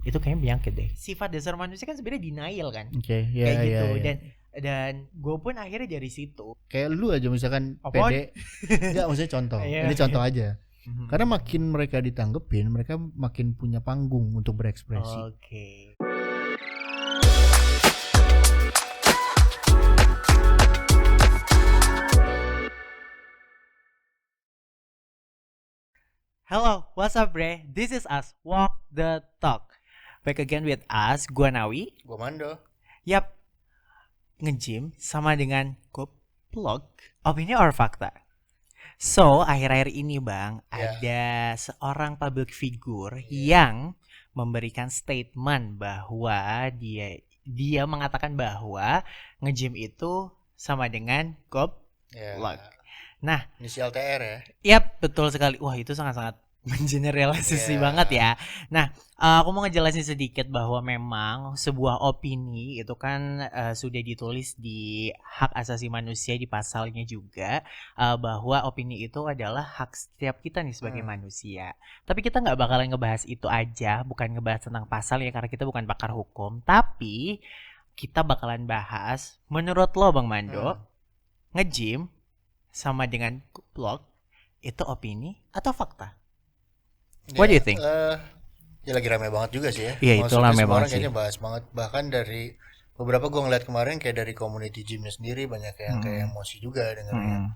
itu kayaknya penyakit deh. Sifat dasar manusia kan sebenarnya denial kan. Oke, Kayak ya, gitu. ya. Dan gue pun akhirnya dari situ. Kayak lu aja misalkan Apaan? pede. Enggak, maksudnya contoh. Iya. Ini contoh aja. Karena makin mereka ditanggepin, mereka makin punya panggung untuk berekspresi. Oke. Hello, what's up, bre? This is us, Walk the Talk. Back again with us, gua Nawi. Gua Mando. Yap, nge-gym sama dengan goblok. Opini or fakta? So, akhir-akhir ini bang, ada seorang public figure yang memberikan statement bahwa dia mengatakan bahwa nge-gym itu sama dengan goblok. Nah, inisial TR ya. Yap, betul sekali. Wah, itu sangat-sangat mengeneralisasi banget ya. Nah, aku mau ngejelasin sedikit bahwa memang sebuah opini itu kan sudah ditulis di hak asasi manusia di pasalnya juga, bahwa opini itu adalah hak setiap kita nih sebagai manusia. Tapi kita nggak bakalan ngebahas itu aja, bukan ngebahas tentang pasal ya, karena kita bukan pakar hukum. Tapi kita bakalan bahas, menurut lo Bang Mando, nge-gym sama dengan goblok itu opini atau fakta? What do you think? Ya lagi ramai banget juga sih ya. Iya, itu ramai banget sih. Kayaknya bahas banget. Bahkan dari beberapa gue ngeliat kemarin kayak dari community gymnya sendiri banyak yang kayak emosi juga dengarnya.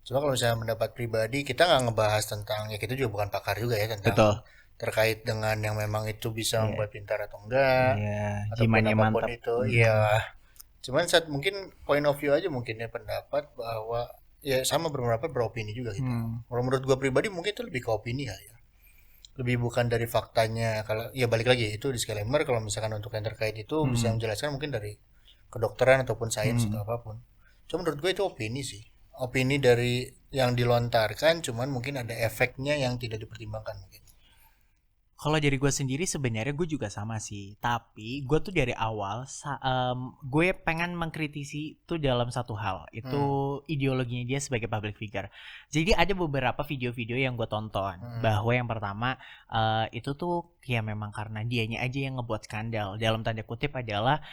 Cuma kalau misalnya pendapat pribadi, kita nggak ngebahas tentang, ya kita juga bukan pakar juga ya tentang Betul. terkait dengan yang memang itu bisa membuat pintar atau enggak. Iya, Ataupun gimana apapun mantap. itu. Iya. Cuman saat mungkin point of view aja mungkinnya pendapat bahwa ya sama beropini juga gitu. Kalau menurut gue pribadi mungkin itu lebih ke opini ya. Lebih bukan dari faktanya. Kalau ya balik lagi itu disclaimer kalau misalkan untuk yang terkait itu bisa menjelaskan mungkin dari kedokteran ataupun sains atau apapun. Cuma menurut gue itu opini sih. Opini dari yang dilontarkan, cuman mungkin ada efeknya yang tidak dipertimbangkan mungkin. Kalau dari gue sendiri sebenarnya gue juga sama sih. Tapi gue tuh dari awal gue pengen mengkritisi itu dalam satu hal. Itu ideologinya dia sebagai public figure. Jadi ada beberapa video-video yang gue tonton. Bahwa yang pertama itu tuh ya memang karena dianya aja yang ngebuat skandal. Dalam tanda kutip adalah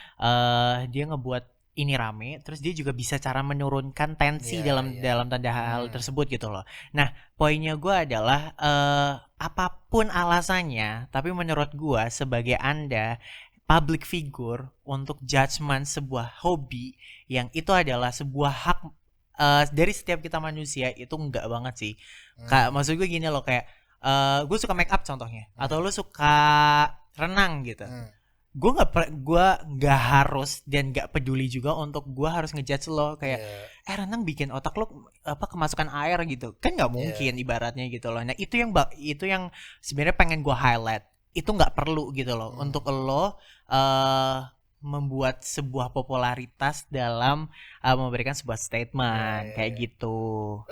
dia ngebuat ini rame, terus dia juga bisa cara menurunkan tensi dalam tanda hal tersebut gitu loh. Nah, poinnya gue adalah apapun alasannya, tapi menurut gue sebagai Anda public figure untuk judgement sebuah hobi yang itu adalah sebuah hak dari setiap kita manusia, itu enggak banget sih. Maksud gue gini loh, kayak gue suka make up contohnya, atau lu suka renang gitu. Gue nggak harus dan nggak peduli juga untuk gue harus ngejudge lo kayak renang bikin otak lo kemasukan air gitu kan, nggak mungkin ibaratnya gitu loh. Nah itu yang sebenarnya pengen gue highlight, itu nggak perlu gitu loh untuk lo membuat sebuah popularitas dalam memberikan sebuah statement kayak gitu.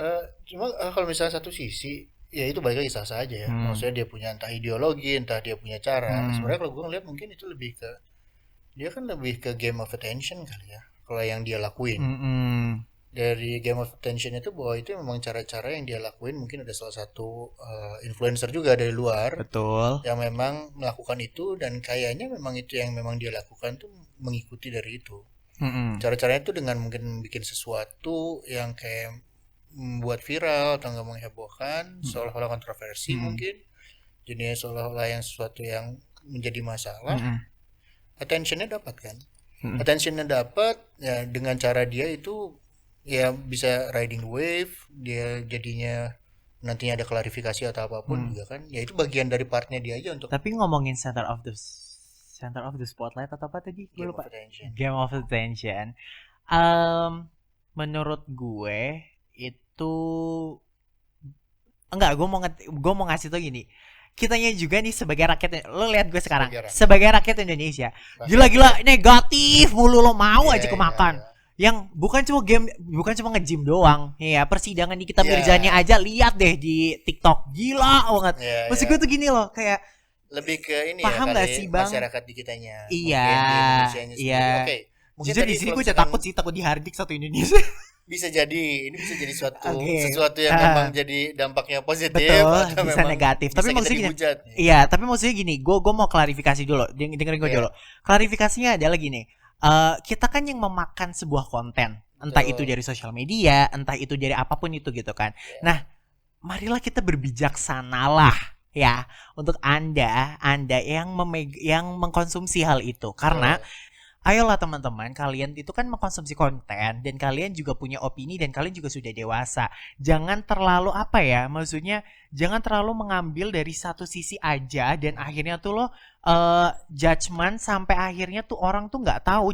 Cuma kalau misalnya satu sisi ya itu balik lagi sah-sah aja ya. Maksudnya dia punya entah ideologi, entah dia punya cara. Sebenarnya kalau gue ngeliat mungkin itu lebih ke, dia kan lebih ke game of attention kali ya. Kalau yang dia lakuin dari game of attention itu, bahwa itu memang cara-cara yang dia lakuin. Mungkin ada salah satu influencer juga dari luar, betul, yang memang melakukan itu, dan kayaknya memang itu yang memang dia lakukan tuh mengikuti dari itu. Cara-caranya itu dengan mungkin bikin sesuatu yang kayak membuat viral atau nggak menghebohkan, seolah-olah kontroversi mungkin, jadinya seolah-olah yang sesuatu yang menjadi masalah. Attentionnya dapat kan, attentionnya dapat ya, dengan cara dia itu ya bisa riding wave, dia jadinya nantinya ada klarifikasi atau apapun juga kan, ya itu bagian dari partnya dia aja untuk. Tapi ngomongin center of the spotlight atau apa tadi? Gue lupa. Game of attention. Menurut gue itu enggak, gue mau ngasih tau gini, kitanya juga nih sebagai rakyat, lo lihat gue sekarang sebagai rakyat Indonesia, gila-gila negatif mulu, lo mau aja kemakan. Yang bukan cuma nge-gym doang ya, persidangan di Kitab Mirzani aja lihat deh di TikTok, gila banget. Maksud gue tuh gini loh, kayak lebih ke ini paham ya, gak sih bang, masyarakat di kitanya. Iya. Oke, jujur di sini gue takut dihardik satu Indonesia. bisa jadi ini bisa jadi Oke. sesuatu yang memang jadi dampaknya positif Betul, atau bisa memang negatif. bisa Tapi kita maksudnya gini, dihujat nih. iya, tapi maksudnya gini, gue mau klarifikasi dulu, dengerin gue dulu. Ya, Klarifikasinya adalah gini, kita kan yang memakan sebuah konten, entah itu betul. dari sosial media, entah itu dari apapun itu gitu kan. Ya. Nah, marilah kita berbijaksanalah ya untuk anda yang mengkonsumsi hal itu, karena Betul. ayolah teman-teman, kalian itu kan mengkonsumsi konten dan kalian juga punya opini dan kalian juga sudah dewasa. Jangan terlalu apa ya, maksudnya jangan terlalu mengambil dari satu sisi aja dan akhirnya tuh lo judgement sampai akhirnya tuh orang tuh nggak tahu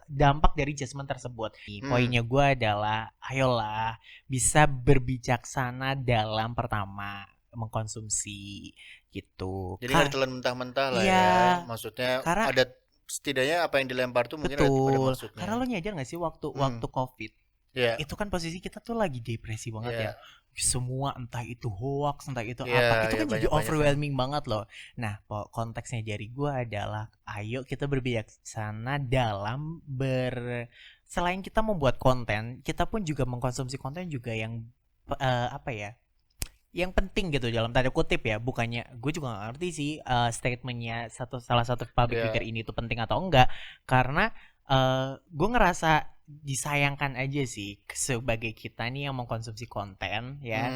dampak dari judgement tersebut. Poinnya gue adalah, ayolah bisa berbijaksana dalam pertama mengkonsumsi gitu. Jadi nggak ditelan mentah-mentah lah Iya, ya. Maksudnya karena ada setidaknya apa yang dilempar tuh mungkin ada betul. Karena maksudnya. lo nyadar gak sih Hmm. waktu COVID Ya, itu kan posisi kita tuh lagi depresi banget ya. ya, Semua entah itu hoax, entah itu apa. ya, Itu ya kan jadi banyak-banyak kan. overwhelming banget loh. Nah, konteksnya dari gua adalah ayo kita berbijaksana dalam selain kita membuat konten, kita pun juga mengkonsumsi konten juga yang apa ya? Yang penting gitu dalam tanda kutip ya, bukannya gue juga gak ngerti sih statementnya salah satu public Ya. figure ini tuh penting atau enggak, karena gue ngerasa disayangkan aja sih sebagai kita nih yang mengkonsumsi konten ya,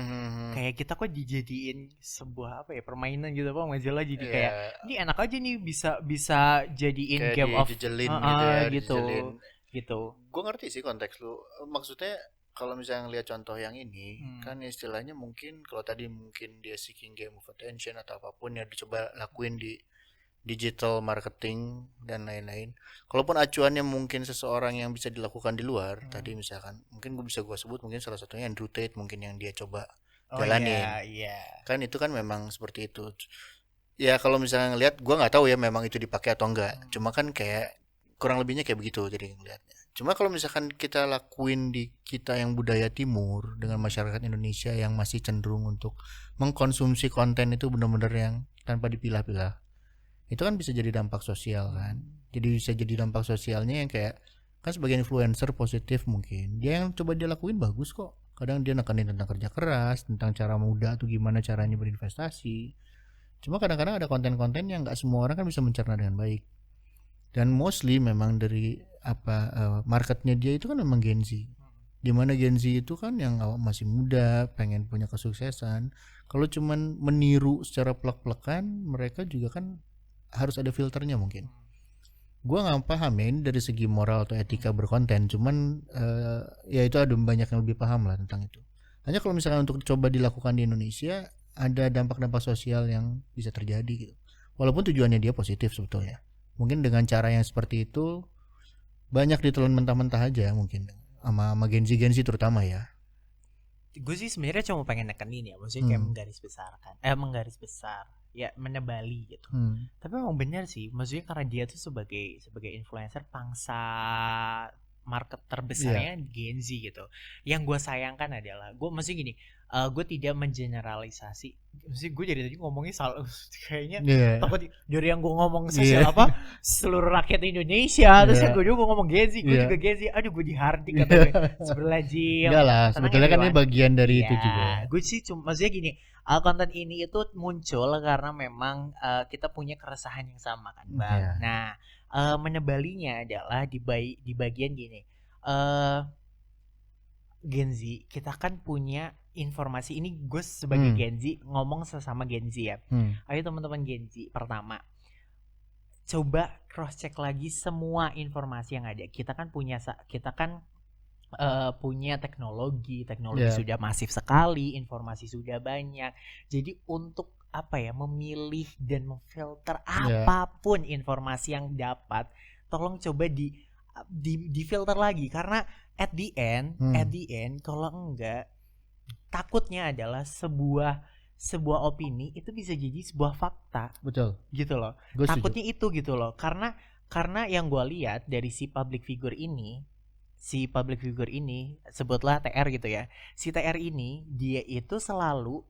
kayak kita kok dijadiin sebuah apa ya, permainan gitu apa majalah, jadi kayak Ya, ini enak aja nih bisa jadiin kayak game of dijelin gitu ya, gitu dijelin. gitu. Gue ngerti sih konteks lu. Maksudnya kalau misalnya ngeliat contoh yang ini, kan istilahnya mungkin kalau tadi mungkin dia seeking game of attention atau apapun yang dicoba lakuin di digital marketing dan lain-lain. Kalaupun acuannya mungkin seseorang yang bisa dilakukan di luar, tadi misalkan mungkin gue sebut mungkin salah satunya Andrew Tate mungkin yang dia coba Oh jalanin. iya, iya. Kan itu kan memang seperti itu. Ya kalau misalnya ngelihat, gue nggak tahu ya memang itu dipakai atau enggak. Cuma kan kayak kurang lebihnya kayak begitu jadi ngelihatnya. Cuma kalau misalkan kita lakuin di kita yang budaya timur dengan masyarakat Indonesia yang masih cenderung untuk mengkonsumsi konten itu benar-benar yang tanpa dipilah-pilah, itu kan bisa jadi dampak sosial kan. Jadi bisa jadi dampak sosialnya yang kayak kan sebagai influencer positif mungkin dia yang coba dia lakuin bagus kok. Kadang dia nekanin tentang kerja keras, tentang cara muda tuh gimana caranya berinvestasi. Cuma kadang-kadang ada konten-konten yang nggak semua orang kan bisa mencerna dengan baik. Dan mostly memang dari marketnya dia itu kan memang Gen Z. Dimana Gen Z itu kan yang masih muda, pengen punya kesuksesan. Kalau cuman meniru secara plek-plekan, mereka juga kan harus ada filternya mungkin. Gua nggak pahamin dari segi moral atau etika berkonten, cuman ya itu ada banyak yang lebih paham lah tentang itu. Hanya kalau misalkan untuk coba dilakukan di Indonesia, ada dampak-dampak sosial yang bisa terjadi gitu. Walaupun tujuannya dia positif sebetulnya. Mungkin dengan cara yang seperti itu banyak ditelan mentah-mentah aja mungkin sama Gen Z terutama ya. Gue sih sebenarnya cuma pengen nekenin ya, maksudnya kayak menggaris besar ya, menebali gitu. Tapi memang benar sih, maksudnya karena dia tuh sebagai influencer pangsa market terbesarnya Gen Z gitu. Yang gue sayangkan adalah, gue maksudnya gini, gue tidak mengeneralisasi. Maksudnya gue dari tadi ngomongnya salah, kayaknya takut dari yang gue ngomong sosial apa seluruh rakyat Indonesia, terus gue juga ngomong Gen Z, gue juga Gen Z, aduh gue dihardik katanya sebelah Jim. Enggak lah, sebetulnya kan ini bagian dari itu juga. Gue sih cuma maksudnya gini, konten ini itu muncul karena memang kita punya keresahan yang sama kan Bang. Nah, menebalinya adalah di bagian gini. Gen Z, kita kan punya informasi ini, gue sebagai Gen Z ngomong sesama Gen Z ya. Ayo teman-teman Gen Z, pertama coba cross check lagi semua informasi yang ada. Kita kan punya teknologi sudah masif sekali, informasi sudah banyak. Jadi untuk apa ya, memilih dan memfilter apapun informasi yang dapat, tolong coba di filter lagi, karena at the end kalau enggak, takutnya adalah sebuah opini itu bisa jadi sebuah fakta. Betul. Gitu loh. Takutnya itu gitu loh. Karena yang gue lihat dari si public figure ini, sebutlah TR gitu ya. Si TR ini dia itu selalu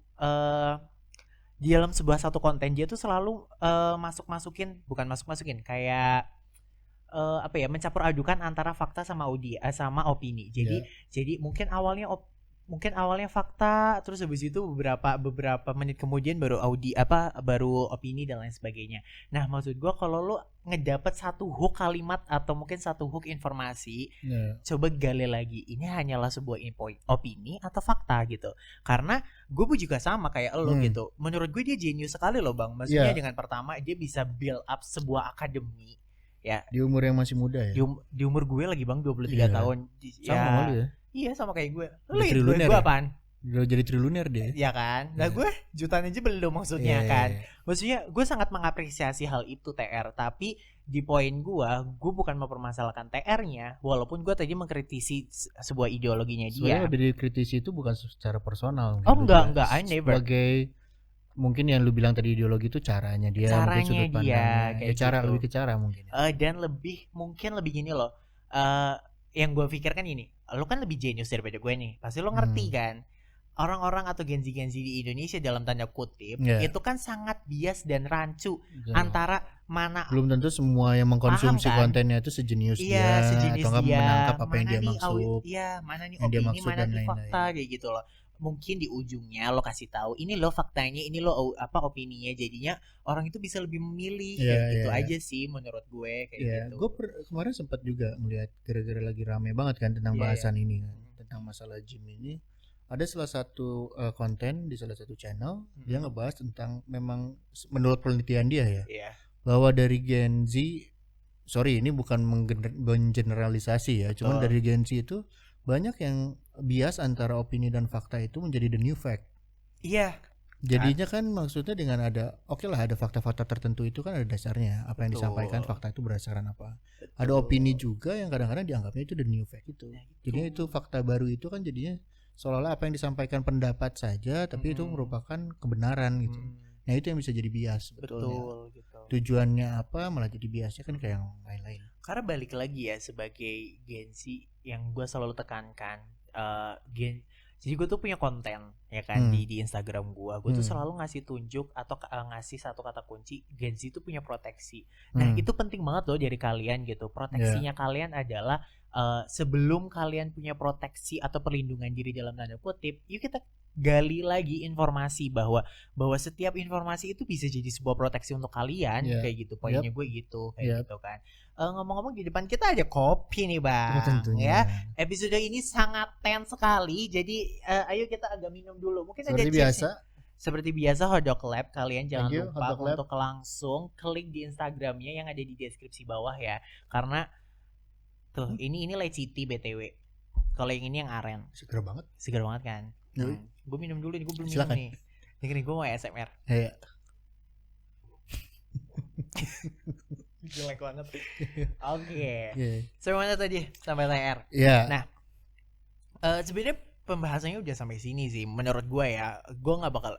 di dalam sebuah satu konten dia tuh selalu masukin kayak mencampur adukan antara fakta sama sama opini. Jadi mungkin awalnya fakta, terus habis itu beberapa menit kemudian baru opini dan lain sebagainya. Nah, maksud gue kalau lo ngedapet satu hook kalimat atau mungkin satu hook informasi, coba gali lagi, ini hanyalah sebuah opini atau fakta gitu. Karena gue juga sama kayak lo gitu. Menurut gue dia jenius sekali loh Bang. Maksudnya dengan pertama dia bisa build up sebuah akademi ya. Di umur yang masih muda ya. Di umur gue lagi Bang 23 tahun. Sama ya. Iya sama kayak gue. Lu triliuner gue apaan? Udah jadi triliuner dia. Ya kan. Nah gue jutaan aja belum maksudnya kan. Maksudnya gue sangat mengapresiasi hal itu TR. Tapi di poin gue bukan mempermasalahkan TR-nya. Walaupun gue tadi mengkritisi sebuah ideologinya dia. Sebenarnya dari kritisi itu bukan secara personal. Oh enggak, I never. Sebagai mungkin yang lu bilang tadi ideologi itu caranya dia. Caranya dia. Kayak cara lebih ke cara mungkin. Dan mungkin lebih gini loh. Yang gue pikirkan ini, lo kan lebih jenius daripada gue nih, pasti lo ngerti kan orang-orang atau Gen Z di Indonesia dalam tanda kutip itu kan sangat bias dan rancu antara mana. Belum tentu semua yang mengkonsumsi kontennya itu sejenius dia atau nggak menangkap apa yang dia maksud. Iya, mana nih opini, mana nih fakta kayak gitu loh. Mungkin di ujungnya lo kasih tahu ini lo faktanya, ini lo opininya, jadinya orang itu bisa lebih memilih gitu aja sih menurut gue kayak gitu. Gue kemarin sempat juga melihat gara-gara lagi rame banget kan tentang bahasan ini kan, tentang masalah gym ini. Ada salah satu konten di salah satu channel dia ngebahas tentang memang menurut penelitian dia bahwa dari Gen Z, sorry ini bukan menggeneralisasi ya, cuman dari Gen Z itu banyak yang bias antara opini dan fakta itu menjadi the new fact. Iya. Jadinya kan maksudnya dengan ada ada fakta-fakta tertentu itu kan ada dasarnya. Apa yang disampaikan fakta itu berdasarkan apa. Ada opini juga yang kadang-kadang dianggapnya itu the new fact itu. Jadinya itu fakta baru itu kan jadinya seolah-olah apa yang disampaikan pendapat saja tapi itu merupakan kebenaran gitu. Nah itu yang bisa jadi bias. Betul gitu. Tujuannya apa malah jadi biasnya kan kayak yang lain-lain. Karena balik lagi ya sebagai Gen Z yang gue selalu tekankan, jadi gue tuh punya konten ya kan di Instagram gue tuh selalu ngasih tunjuk atau ngasih satu kata kunci, Gen Z itu punya proteksi. Nah itu penting banget loh dari kalian gitu. Proteksinya kalian adalah sebelum kalian punya proteksi atau perlindungan diri dalam tanda kutip, yuk kita gali lagi informasi bahwa setiap informasi itu bisa jadi sebuah proteksi untuk kalian kayak gitu. Poinnya gue gitu kayak gitu kan. Ngomong-ngomong di depan kita ada kopi nih Bang ya. Episode ini sangat tense sekali. Jadi ayo kita agak minum dulu. Mungkin seperti biasa Hodok Lab, kalian jangan lupa untuk langsung klik di Instagramnya yang ada di deskripsi bawah ya. Karena tuh ini Leciti BTW. Kalau yang ini yang aren. Seger banget kan. Gue minum dulu nih, gue belum minum nih. Dengerin gue mau ASMR. Iya. Jelek banget. Oke. Sampai mana tadi? Sampai TR. Nah, sebenarnya pembahasannya udah sampai sini sih. Menurut gue ya, gue nggak bakal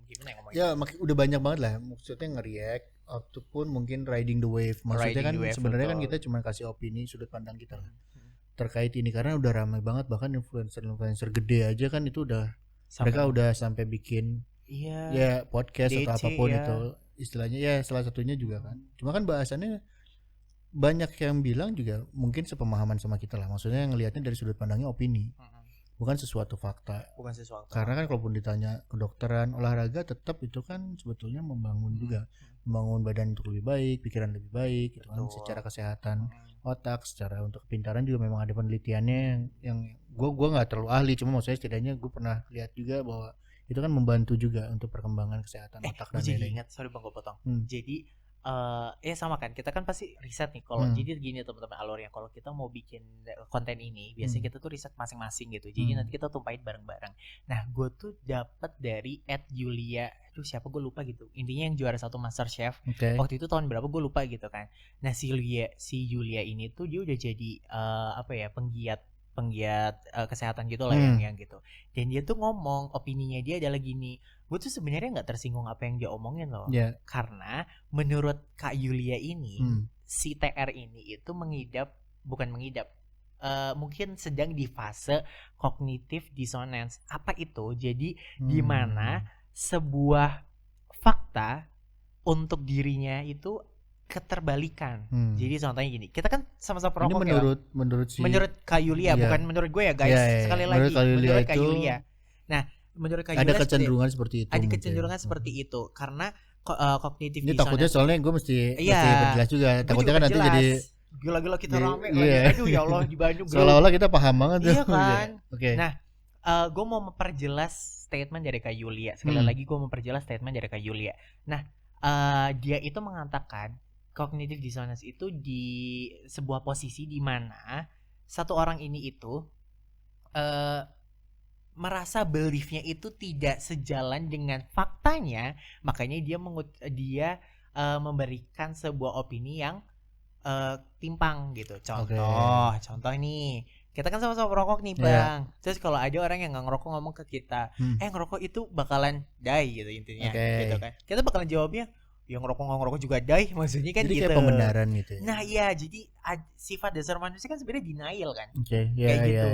gimana ya ngomongnya? Ya, udah banyak banget lah. Maksudnya nge-react ataupun mungkin riding the wave. Maksudnya kan sebenarnya kan kita cuma kasih opini sudut pandang kita terkait ini karena udah ramai banget, bahkan influencer gede aja kan itu udah mereka udah sampai bikin podcast DC, atau apapun itu istilahnya salah satunya juga kan. Cuma kan bahasannya banyak yang bilang juga mungkin sepemahaman sama kita lah, maksudnya ngelihatnya dari sudut pandangnya opini, bukan sesuatu fakta. Karena kan kalaupun ditanya kedokteran, olahraga tetap itu kan sebetulnya membangun juga, membangun badan untuk lebih baik, pikiran lebih baik gitu kan, secara kesehatan otak, secara untuk kepintaran juga memang ada penelitiannya yang gue nggak terlalu ahli, cuma maksudnya setidaknya gue pernah lihat juga bahwa itu kan membantu juga untuk perkembangan kesehatan otak dan lain-lain. Sorry bang gue potong. Jadi sama kan kita kan pasti riset nih kalau jadi gini teman-teman alurnya, kalau kita mau bikin konten ini biasanya kita tuh riset masing-masing gitu, jadi nanti kita tumpahin bareng-bareng. Nah gue tuh dapat dari @Julia, siapa gue lupa gitu, intinya yang juara 1 MasterChef waktu itu tahun berapa gue lupa gitu kan. Nah si Julia ini tuh dia udah jadi penggiat kesehatan gitu lah yang gitu. Dan dia tuh ngomong opininya dia adalah gini, gue tuh sebenarnya nggak tersinggung apa yang dia omongin loh, karena menurut Kak Yulia ini si TR ini itu mungkin sedang di fase cognitive dissonance. Apa itu? Jadi gimana sebuah fakta untuk dirinya itu keterbalikan. Jadi contohnya gini, kita kan sama-sama perokok ini menurut Kak Yulia, bukan menurut gue ya guys. Sekali lagi menurut Kak Yulia. Nah, menurut Kak Yulia ada kecenderungan seperti itu. Ada kecenderungan seperti itu karena kognitif ini takutnya soalnya gue mesti berjelas juga. Takutnya kan nanti jadi gila-gila kita rame lagi. Aduh ya Allah, di Bandung. Seolah-olah kita paham banget tuh. Iya kan. Oke. Nah, gue mau memperjelas statement dari Kak Yulia. Sekali lagi gue memperjelas statement dari Kak Yulia. Nah, dia itu mengatakan cognitive dissonance itu di sebuah posisi di mana satu orang ini itu merasa beliefnya itu tidak sejalan dengan faktanya, makanya dia memberikan sebuah opini yang timpang gitu. Contoh nih, kita kan sama-sama merokok nih Bang. Terus kalau ada orang yang nggak ngerokok ngomong ke kita, ngerokok itu bakalan die gitu intinya, gitu kan. Kita bakalan jawabnya, yang ngerokok juga die, maksudnya kan jadi gitu. Kayak pembenaran gitu ya. Nah iya, jadi sifat dasar manusia kan sebenarnya denial kan. Kayak gitu.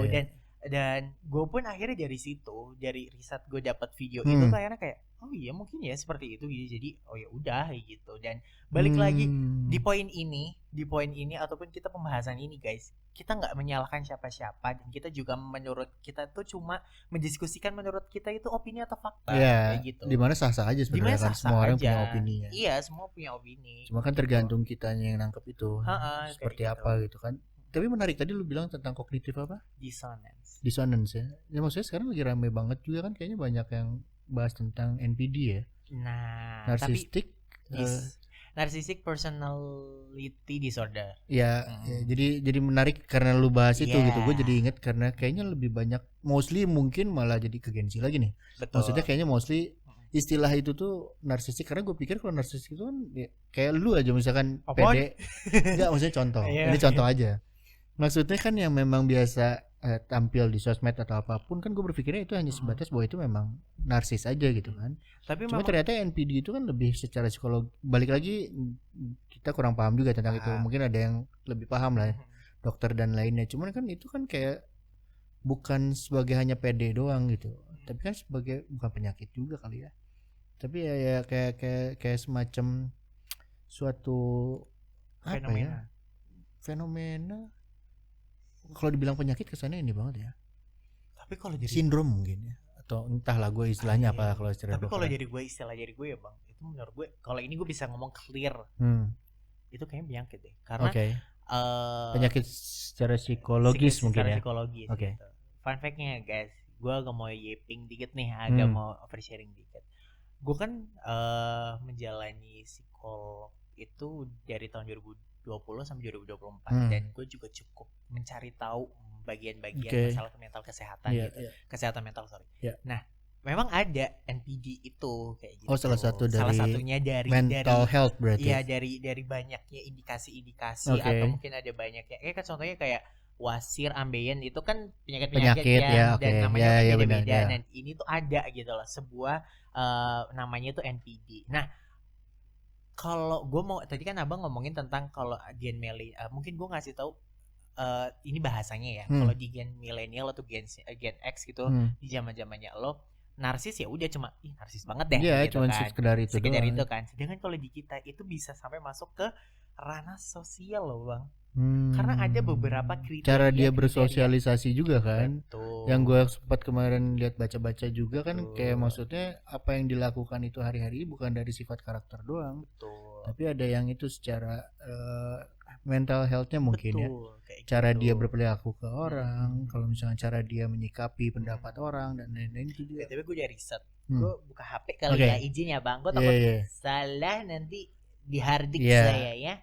Dan gue pun akhirnya dari situ, dari riset gue dapat video itu kayaknya kayak oh iya mungkin ya seperti itu gitu. Jadi oh ya udah gitu. Dan balik lagi di poin ini ataupun kita pembahasan ini guys, kita nggak menyalahkan siapa-siapa dan kita juga menurut kita tuh cuma mendiskusikan menurut kita itu opini atau fakta kayak gitu. Dimana sah-sah aja sebenarnya kan semua orang punya opini ya. Iya, semua punya opini. Cuma kan tergantung kitanya yang nangkep itu seperti apa gitu kan. Tapi menarik tadi lu bilang tentang kognitif apa? Dissonance ya. Ya maksudnya sekarang lagi rame banget juga kan, kayaknya banyak yang bahas tentang NPD ya. Nah, narcissistic personality disorder. Ya, jadi menarik karena lu bahas itu gitu. Gue jadi inget karena kayaknya lebih banyak mostly mungkin malah jadi ke Gen Z lagi nih. Betul. Maksudnya kayaknya mostly istilah itu tuh narsistik, karena gue pikir kalau narsistik itu kan ya, kayak lu aja misalkan pede. Enggak, maksudnya contoh. Ini contoh aja. Maksudnya kan yang memang biasa tampil di sosmed atau apapun kan gue berpikirnya itu hanya sebatas bahwa itu memang narsis aja gitu kan. Tapi cuma ternyata NPD itu kan lebih secara psikologi, balik lagi kita kurang paham juga tentang itu. Mungkin ada yang lebih paham lah ya, dokter dan lainnya. Cuman kan itu kan kayak bukan sebagai hanya PD doang gitu, tapi kan sebagai bukan penyakit juga kali ya. Tapi ya kayak semacam suatu fenomena. Kalau dibilang penyakit kesannya ini banget ya. Tapi kalau jadi sindrom mungkin ya, atau entahlah gue istilahnya apa kalau istilah. Tapi kalau jadi gue istilah dari gue ya Bang, itu menurut gue kalau ini gue bisa ngomong clear. Itu kayaknya penyakit deh. Karena penyakit secara psikologis mungkin ya. Psikologis. Gitu. Fun fact-nya guys, gue agak mau yipping dikit nih, agak mau oversharing dikit. Gue kan menjalani psikolog itu dari tahun 2020 sampai 2024 dan gue juga cukup mencari tahu bagian-bagian masalah mental kesehatan gitu. Kesehatan mental Nah, memang ada NPD itu kayak gitu. Salah satunya dari mental health berarti. Iya, dari banyaknya indikasi-indikasi atau mungkin ada banyaknya contohnya kayak wasir, ambeien itu kan penyakit yang dan namanya beda-beda. Dan ini tuh ada gitu loh, sebuah namanya tuh NPD. Nah, kalau gue mau tadi kan abang ngomongin tentang kalau gen mungkin gue ngasih tahu ini bahasanya ya. Kalau di gen milenial atau gen X gitu di zaman-zamannya lo narsis ya udah cuma narsis banget deh gitu cuma kan. Sekedar itu kan. Sedangkan kalau di kita itu bisa sampai masuk ke ranah sosial loh Bang. Karena ada beberapa kriteria cara dia bersosialisasi juga kan. Betul. Yang gue sempat kemarin lihat baca-baca juga kan. Kayak maksudnya apa yang dilakukan itu hari-hari bukan dari sifat karakter doang. Betul. Tapi ada yang itu secara mental health-nya mungkin ya. Kayak cara gitu. dia berperilaku ke orang, kalau misalnya cara dia menyikapi pendapat orang dan lain-lain itu juga. Tapi gue udah riset. Gue buka HP kali ya, izin ya Bang. Gue takut salah nanti dihardik saya ya.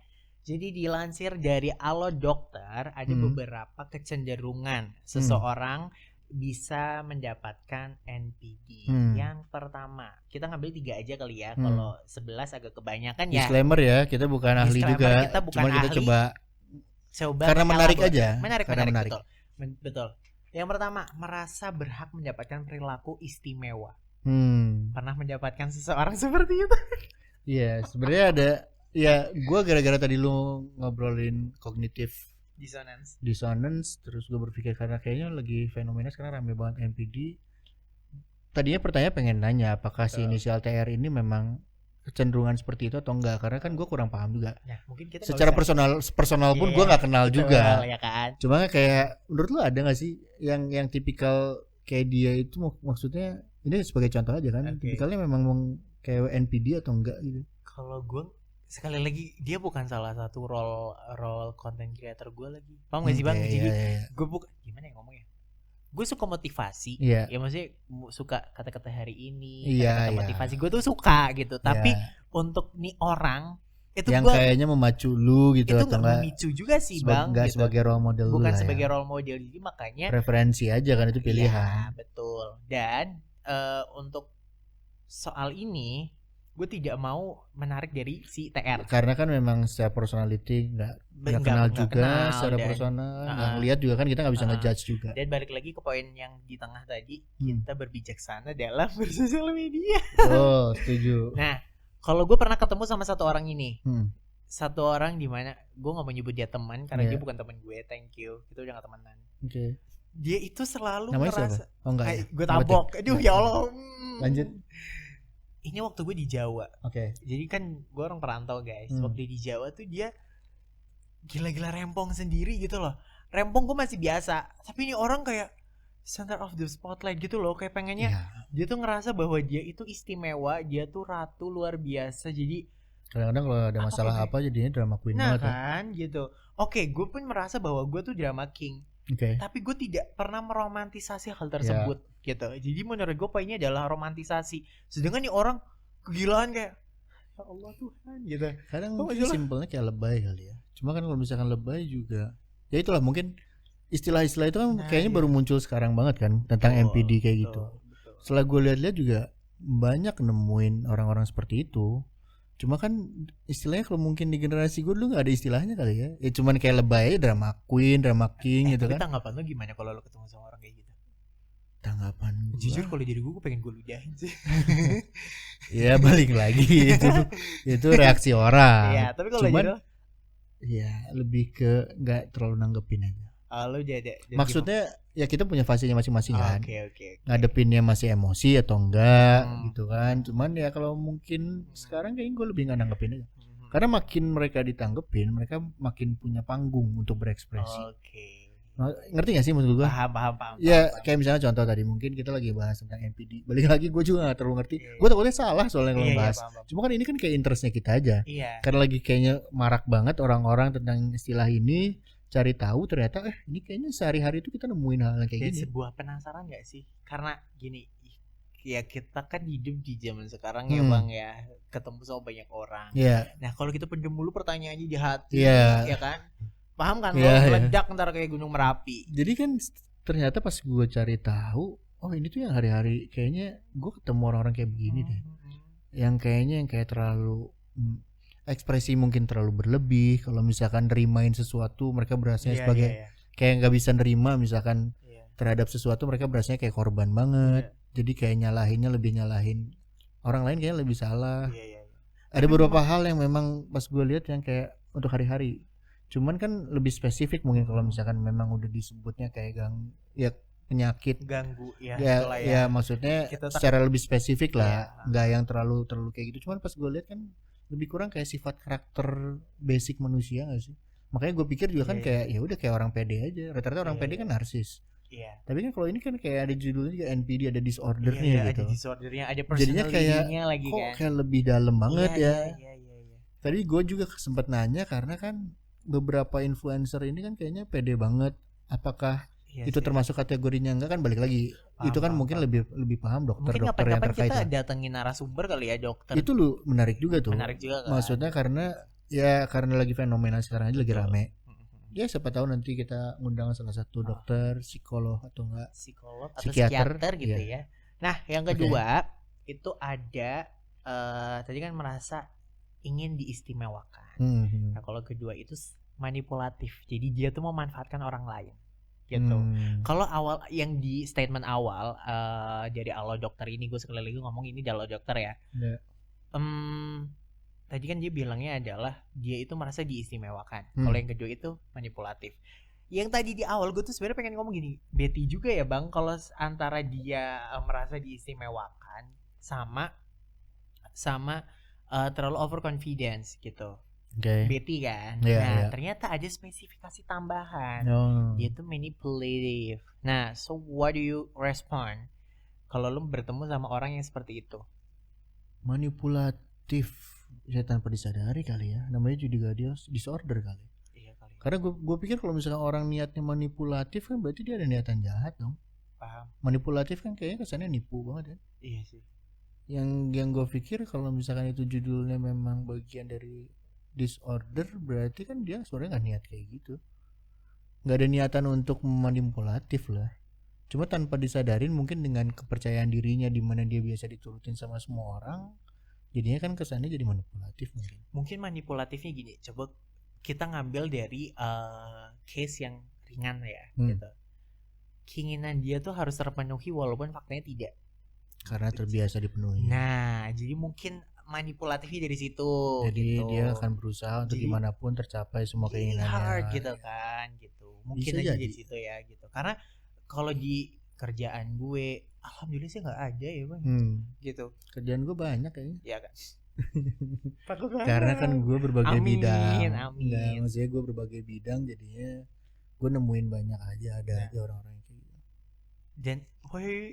Jadi dilansir dari Alo Dokter, ada beberapa kecenderungan seseorang bisa mendapatkan NPD. Yang pertama, kita ngambil 3 aja kali ya. Kalau 11 agak kebanyakan ya. Disclaimer ya, kita bukan ahli juga. Kita bukan Cuma kita ahli. coba karena menarik aja. Menarik. Betul. Yang pertama, merasa berhak mendapatkan perilaku istimewa. Pernah mendapatkan seseorang seperti itu? Iya, sebenarnya ada. Ya, gue gara-gara tadi lu ngobrolin kognitif dissonance, terus gue berpikir karena kayaknya lagi fenomena sekarang rame banget NPD. Tadinya pertanyaan pengen nanya apakah si inisial TR ini memang kecenderungan seperti itu atau enggak, karena kan gue kurang paham juga. Nah, mungkin kita secara personal pun gue nggak kenal betul, juga. Ya kan? Cuma kayak menurut lu ada nggak sih yang tipikal kayak dia itu, maksudnya ini sebagai contoh aja kan, tipikalnya memang kayak NPD atau enggak gitu? Kalau gue sekali lagi dia bukan salah satu role content creator gue lagi. Paham gak sih bang? Jadi gue bukan gimana ya ngomongnya? Gue suka motivasi, ya maksudnya suka kata-kata hari ini, kata-kata motivasi gue tuh suka gitu. Tapi untuk nih orang itu yang kayaknya memacu lu gitu itu atau nggak memicu juga sih bang? Nggak gitu. Sebagai role model, bukan sebagai role model, jadi makanya preferensi aja kan, itu pilihan. Ya, betul. Dan untuk soal ini gue tidak mau menarik dari si TR karena kan memang secara personality nggak kenal juga secara personal, nggak ngeliat juga kan, kita nggak bisa ngejudge juga. Dan balik lagi ke poin yang di tengah tadi, kita berbijaksana dalam bersosial media. Oh, setuju. Nah, kalau gue pernah ketemu sama satu orang ini, satu orang di mana gue nggak mau nyebut dia teman karena dia bukan teman gue, thank you, kita udah nggak temenan. Dia itu selalu namanya siapa? Oh enggak ya? Gue tabok. Aduh ya Allah. Lanjut. Ini waktu gue di Jawa. Jadi kan gue orang perantau guys. Waktu di Jawa tuh dia gila-gila rempong sendiri gitu loh. Rempong gue masih biasa, tapi ini orang kayak center of the spotlight gitu loh. Kayak pengennya dia tuh ngerasa bahwa dia itu istimewa, dia tuh ratu luar biasa. Jadi kadang-kadang kalau ada masalah apa jadinya drama queen banget kan gitu. Gue pun merasa bahwa gue tuh drama king. Tapi gue tidak pernah meromantisasi hal tersebut gitu. Jadi menurut gue poinnya adalah romantisasi. Sedangkan nih orang kegilaan kayak ya Allah Tuhan gitu. Kadang mungkin simpelnya kayak lebay kali ya. Cuma kan kalau misalkan lebay juga, ya itulah mungkin istilah-istilah itu kan kayaknya baru muncul sekarang banget kan, tentang NPD kayak gitu. Setelah gue lihat-lihat juga banyak nemuin orang-orang seperti itu. Cuma kan istilahnya kalau mungkin di generasi gue dulu gak ada istilahnya kali ya. Ya cuman kayak lebay, drama queen, drama king gitu kan. Tanggapan lu gimana kalau lu ketemu sama orang kayak gitu? Tanggapan gue, jujur kalau jadi gue pengen gue ludahin sih. Ya balik lagi itu reaksi orang. Iya, tapi kalau cuman ya lebih ke gak terlalu nanggepin aja. Lu jadi maksudnya ya kita punya fasenya masing-masing kan. Okay. Ngadepinnya masih emosi atau enggak gitu kan. Cuman ya kalau mungkin sekarang kayaknya gue lebih gak nanggepin aja. Karena makin mereka ditanggepin, mereka makin punya panggung untuk berekspresi. Ngerti gak sih maksud gue? Paham. Ya kayak misalnya contoh tadi, mungkin kita lagi bahas tentang NPD. Balik lagi gue juga gak terlalu ngerti. Gue takutnya salah soalnya kalau bahas. Cuma kan ini kan kayak interestnya kita aja. Karena lagi kayaknya marak banget orang-orang tentang istilah ini, cari tahu, ternyata ini kayaknya sehari-hari itu kita nemuin hal kayak gini. Sebuah penasaran gak sih? Karena gini, ya kita kan hidup di zaman sekarang ya bang ya, ketemu sama banyak orang. Nah kalau kita pendem dulu pertanyaannya di hati, ya kan? Paham kan? Meledak ntar kayak gunung Merapi. Jadi kan ternyata pas gue cari tahu, oh ini tuh yang hari-hari kayaknya gue ketemu orang-orang kayak begini deh. Yang kayaknya yang kayak terlalu ekspresi mungkin terlalu berlebih. Kalau misalkan nerimain sesuatu mereka berasanya sebagai kayak nggak bisa nerima, misalkan terhadap sesuatu mereka berasanya kayak korban banget. Jadi kayak lebih nyalahin orang lain, kayaknya lebih salah. Ada beberapa hal yang memang pas gue lihat yang kayak untuk hari-hari. Cuman kan lebih spesifik mungkin kalau misalkan memang udah disebutnya kayak penyakit ganggu ya maksudnya kita secara lebih spesifik lah, nggak yang terlalu kayak gitu. Cuman pas gue lihat kan lebih kurang kayak sifat karakter basic manusia nggak sih? Makanya gue pikir juga kan kayak ya udah kayak orang pede aja. Rata-rata orang pede kan narsis. Tapi kan kalau ini kan kayak ada judulnya juga NPD, ada disordernya gitu. Ada disordernya, ada personality-nya lagi kok kan. Kayak lebih dalam banget ya. Tadi gue juga sempat nanya karena kan beberapa influencer ini kan kayaknya pede banget. Apakah itu termasuk kategorinya enggak, kan balik lagi. Itu kan mungkin lebih paham dokter-dokter yang terkait. Mungkin kita datengin narasumber kali ya dokter. Itu lu menarik juga tuh. Menarik juga kan. Maksudnya karena lagi fenomena sekarang aja lagi rame. Ya siapa tahu nanti kita ngundang salah satu dokter, psikolog atau enggak atau psikiater gitu ya. Nah, yang kedua itu ada tadi kan merasa ingin diistimewakan. Nah, kalau kedua itu manipulatif. Jadi dia tuh memanfaatkan orang lain. Gitu. Kalau awal yang di statement awal dari Alo Dokter ini, gue sekali lagi ngomong ini Alo Dokter ya. Tadi kan dia bilangnya adalah dia itu merasa diistimewakan. Kalau yang kedua itu manipulatif. Yang tadi di awal gue tuh sebenarnya pengen ngomong gini, Betty juga ya bang, kalau antara dia merasa diistimewakan sama terlalu overconfidence gitu. Oke. Betty kan. Iya, Nah, iya. ternyata ada spesifikasi tambahan. Oh. Dia tuh manipulative. Nah, so what do you respond kalau lu bertemu sama orang yang seperti itu? Manipulatif, saya tanpa disadari kali ya. Namanya juga dia disorder kali. Iya kali. Karena gue pikir kalau misalkan orang niatnya manipulatif kan berarti dia ada niatan jahat dong. Paham. Manipulatif kan kayaknya kesannya nipu banget ya. Iya sih. Yang gue pikir kalau misalkan itu judulnya memang bagian dari disorder, berarti kan dia sebenarnya nggak niat kayak gitu, nggak ada niatan untuk manipulatif lah, cuma tanpa disadarin mungkin dengan kepercayaan dirinya di mana dia biasa diturutin sama semua orang, jadinya kan kesannya jadi manipulatif. Mungkin manipulatifnya gini, coba kita ngambil dari case yang ringan ya, gitu. Keinginan dia tuh harus terpenuhi walaupun faktanya tidak, karena terbiasa dipenuhi. Nah, jadi mungkin manipulatifnya dari situ. Jadi gitu. dia akan berusaha untuk gimana pun tercapai semua keinginannya. Hard gitu kan, gitu. Mungkin bisa aja dari situ ya, gitu. Karena kalau di kerjaan gue, alhamdulillah sih nggak ada ya bang. Gitu. Kerjaan gue banyak kayaknya. Iya kan. Karena kan gue berbagai bidang. Amin. Nggak, maksudnya gue berbagai bidang, jadinya gue nemuin banyak aja ada orang-orang yang kayak gitu. Dan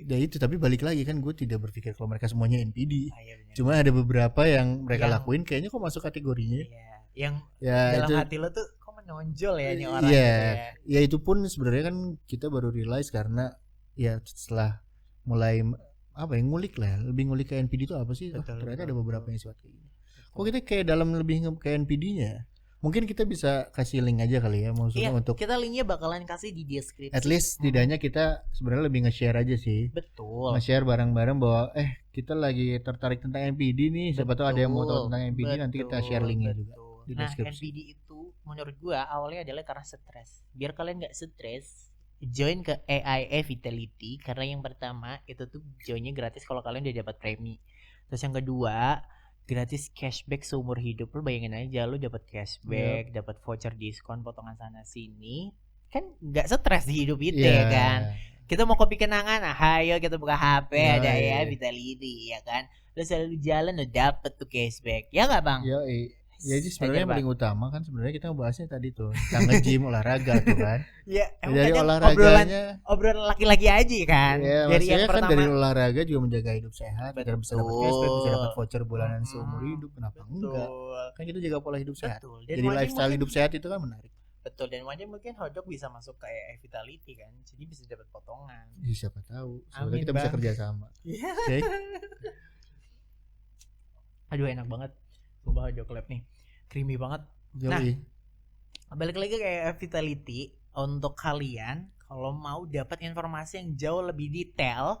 ya itu, tapi balik lagi kan gue tidak berpikir kalau mereka semuanya NPD. Iya, cuma ada beberapa yang mereka lakuin kayaknya kok masuk kategorinya. Iya. Yang ya, dalam itu, hati lo tuh kok menonjol ya ini orang. Iya. Gitu ya. Ya itu pun sebenarnya kan kita baru realize karena ya setelah mulai ngulik lah, lebih ngulik ke NPD itu apa sih? Ternyata ada beberapa yang sifat kayak gini. Kok kita kayak dalam lebih ke NPD-nya? Mungkin kita bisa kasih link aja kali ya, maksudnya untuk kita linknya bakalan kasih di deskripsi. At least setidaknya kita sebenarnya lebih nge-share aja sih. Betul. Nge-share bareng-bareng bahwa kita lagi tertarik tentang NPD nih. Siapa tahu ada yang mau tahu tentang NPD, nanti kita share linknya juga di deskripsi. NPD itu menurut gua awalnya adalah karena stres. Biar kalian nggak stres, join ke AIA Vitality karena yang pertama itu tuh joinnya gratis kalau kalian udah dapat premi. Terus yang kedua gratis cashback seumur hidup. Lu bayangin aja lu dapat cashback, dapat voucher diskon, potongan sana sini, kan nggak stres di hidup itu ya kan. Kita mau kopi kenangan, ayo kita buka HP ada ya Vitality ya kan. Lu selalu jalan lu dapet tuh cashback, ya nggak bang? Ya itu sebenarnya yang paling utama kan sebenarnya kita bahasnya tadi tuh tentang nge-gym olahraga tuh kan. Ya, dari olahraganya obrolan laki-laki aja kan. Ya, dari yang kan pertama dari olahraga juga menjaga hidup sehat, agar bisa dapat cashback, bisa dapat voucher bulanan seumur hidup, kenapa enggak? Kan kita jaga pola hidup sehat. Jadi lifestyle hidup sehat itu kan menarik. Betul, dan mungkin Hotdog bisa masuk ke Vitality kan, jadi bisa dapat potongan. Ya, siapa tahu. Soalnya kita bisa kerja sama. Oke. Aduh enak banget. Coba Hotdog Lab nih, creamy banget. Nah, balik lagi kayak Vitality untuk kalian kalau mau dapat informasi yang jauh lebih detail,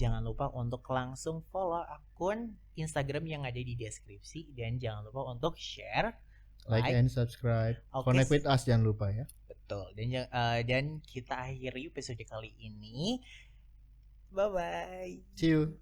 jangan lupa untuk langsung follow akun Instagram yang ada di deskripsi dan jangan lupa untuk share, like and subscribe. Connect with us jangan lupa ya. Betul. Dan kita akhiri episode kali ini. Bye bye. See you.